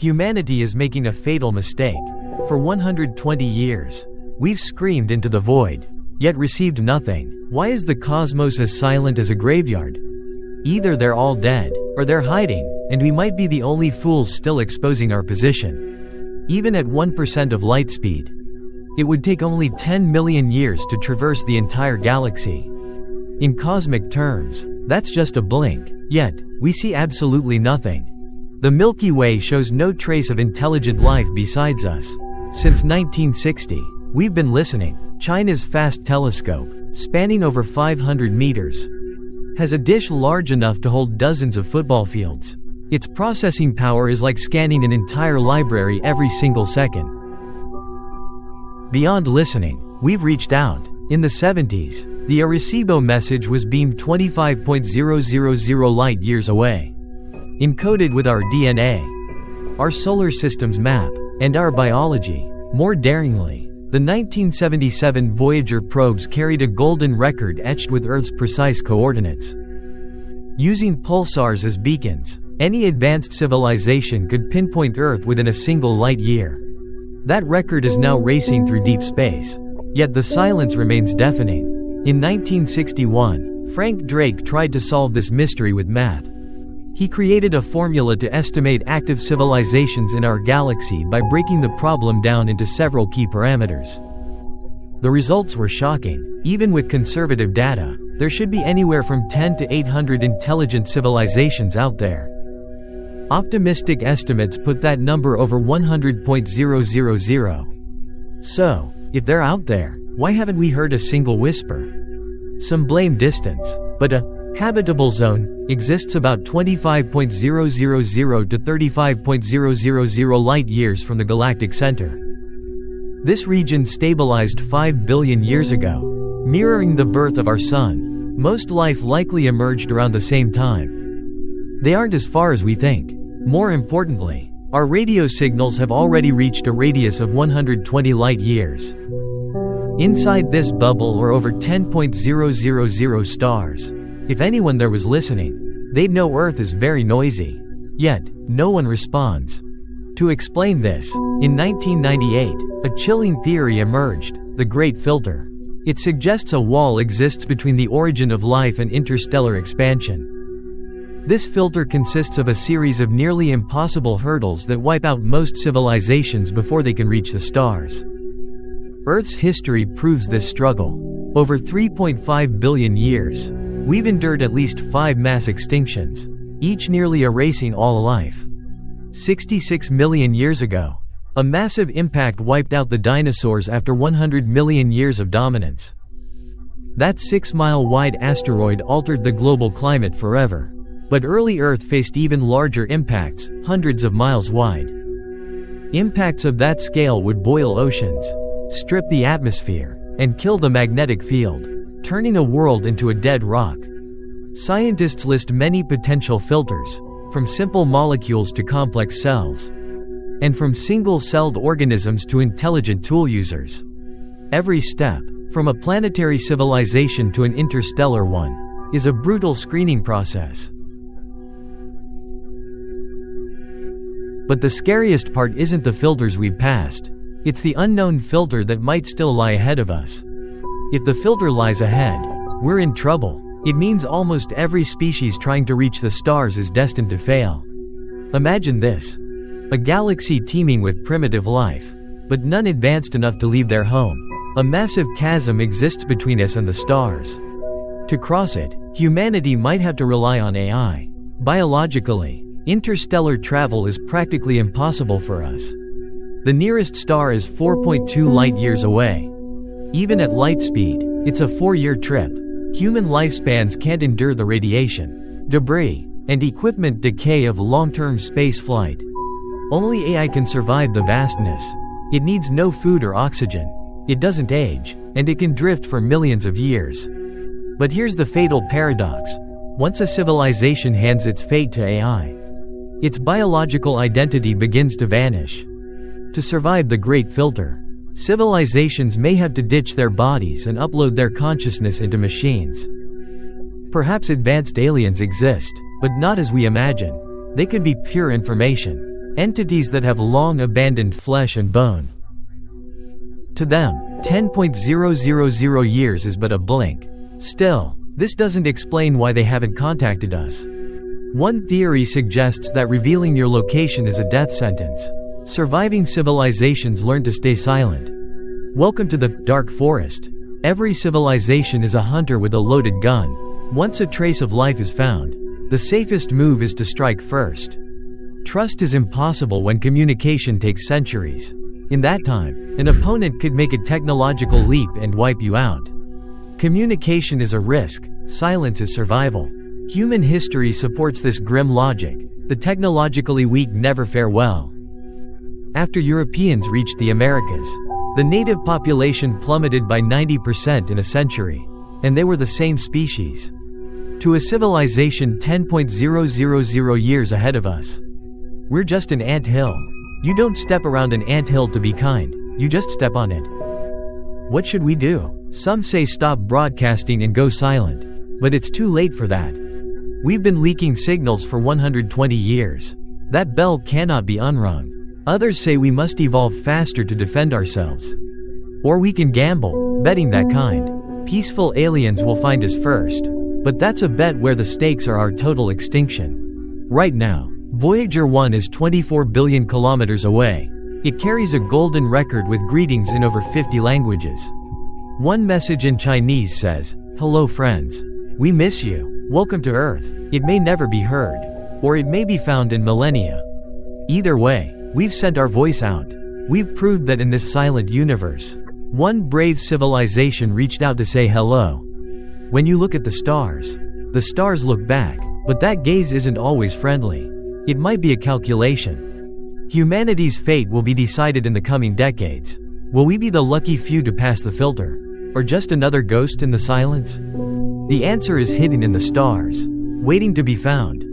Humanity is making a fatal mistake. For 120 years, we've screamed into the void, yet received nothing. Why is the cosmos as silent as a graveyard? Either they're all dead, or they're hiding, and we might be the only fools still exposing our position. Even at 1% of light speed, it would take only 10 million years to traverse the entire galaxy. In cosmic terms, that's just a blink, yet, we see absolutely nothing. The Milky Way shows no trace of intelligent life besides us. Since 1960, we've been listening. China's fast telescope, spanning over 500 meters, has a dish large enough to hold dozens of football fields. Its processing power is like scanning an entire library every single second. Beyond listening, we've reached out. In the 70s, the Arecibo message was beamed 25.000 light years away. Encoded with our DNA, our solar system's map, and our biology. More daringly, the 1977 Voyager probes carried a golden record etched with Earth's precise coordinates. Using pulsars as beacons, any advanced civilization could pinpoint Earth within a single light year. That record is now racing through deep space. Yet the silence remains deafening. In 1961, Frank Drake tried to solve this mystery with math. He created a formula to estimate active civilizations in our galaxy by breaking the problem down into several key parameters. The results were shocking. Even with conservative data, there should be anywhere from 10 to 800 intelligent civilizations out there. Optimistic estimates put that number over 100.000. So, if they're out there, why haven't we heard a single whisper? Some blame distance, but a habitable zone exists about 25.000 to 35.000 light years from the galactic center. This region stabilized 5 billion years ago, mirroring the birth of our sun. Most life likely emerged around the same time. They aren't as far as we think. More importantly, our radio signals have already reached a radius of 120 light years. Inside this bubble are over 10.000 stars. If anyone there was listening, they'd know Earth is very noisy. Yet, no one responds. To explain this, in 1998, a chilling theory emerged, the Great Filter. It suggests a wall exists between the origin of life and interstellar expansion. This filter consists of a series of nearly impossible hurdles that wipe out most civilizations before they can reach the stars. Earth's history proves this struggle. Over 3.5 billion years, we've endured at least 5 mass extinctions, each nearly erasing all life. 66 million years ago, a massive impact wiped out the dinosaurs after 100 million years of dominance. That 6-mile-wide asteroid altered the global climate forever. But early Earth faced even larger impacts, hundreds of miles wide. Impacts of that scale would boil oceans, strip the atmosphere, and kill the magnetic field, turning a world into a dead rock. Scientists list many potential filters, from simple molecules to complex cells, and from single-celled organisms to intelligent tool users. Every step, from a planetary civilization to an interstellar one, is a brutal screening process. But the scariest part isn't the filters we've passed. It's the unknown filter that might still lie ahead of us. If the filter lies ahead, we're in trouble. It means almost every species trying to reach the stars is destined to fail. Imagine this. A galaxy teeming with primitive life, but none advanced enough to leave their home. A massive chasm exists between us and the stars. To cross it, humanity might have to rely on AI. Biologically, interstellar travel is practically impossible for us. The nearest star is 4.2 light years away. Even at light speed, it's a 4-year trip. Human lifespans can't endure the radiation, debris, and equipment decay of long-term space flight. Only AI can survive the vastness. It needs no food or oxygen. It doesn't age, and it can drift for millions of years. But here's the fatal paradox. Once a civilization hands its fate to AI, its biological identity begins to vanish. To survive the Great Filter, civilizations may have to ditch their bodies and upload their consciousness into machines. Perhaps advanced aliens exist, but not as we imagine. They could be pure information, entities that have long abandoned flesh and bone. To them, 10,000 years is but a blink. Still, this doesn't explain why they haven't contacted us. One theory suggests that revealing your location is a death sentence. Surviving civilizations learn to stay silent. Welcome to the dark forest. Every civilization is a hunter with a loaded gun. Once a trace of life is found, the safest move is to strike first. Trust is impossible when communication takes centuries. In that time, an opponent could make a technological leap and wipe you out. Communication is a risk, silence is survival. Human history supports this grim logic. The technologically weak never fare well. After Europeans reached the Americas, the native population plummeted by 90% in a century. And they were the same species. To a civilization 10,000 years ahead of us. We're just an ant hill. You don't step around an ant hill to be kind, you just step on it. What should we do? Some say stop broadcasting and go silent. But it's too late for that. We've been leaking signals for 120 years. That bell cannot be unrung. Others say we must evolve faster to defend ourselves. Or we can gamble, betting that kind. Peaceful aliens will find us first. But that's a bet where the stakes are our total extinction. Right now, Voyager 1 is 24 billion kilometers away. It carries a golden record with greetings in over 50 languages. One message in Chinese says, "Hello friends. We miss you. Welcome to Earth." It may never be heard. Or it may be found in millennia. Either way, we've sent our voice out. We've proved that in this silent universe, one brave civilization reached out to say hello. When you look at the stars look back, but that gaze isn't always friendly. It might be a calculation. Humanity's fate will be decided in the coming decades. Will we be the lucky few to pass the filter? Or just another ghost in the silence? The answer is hidden in the stars, waiting to be found.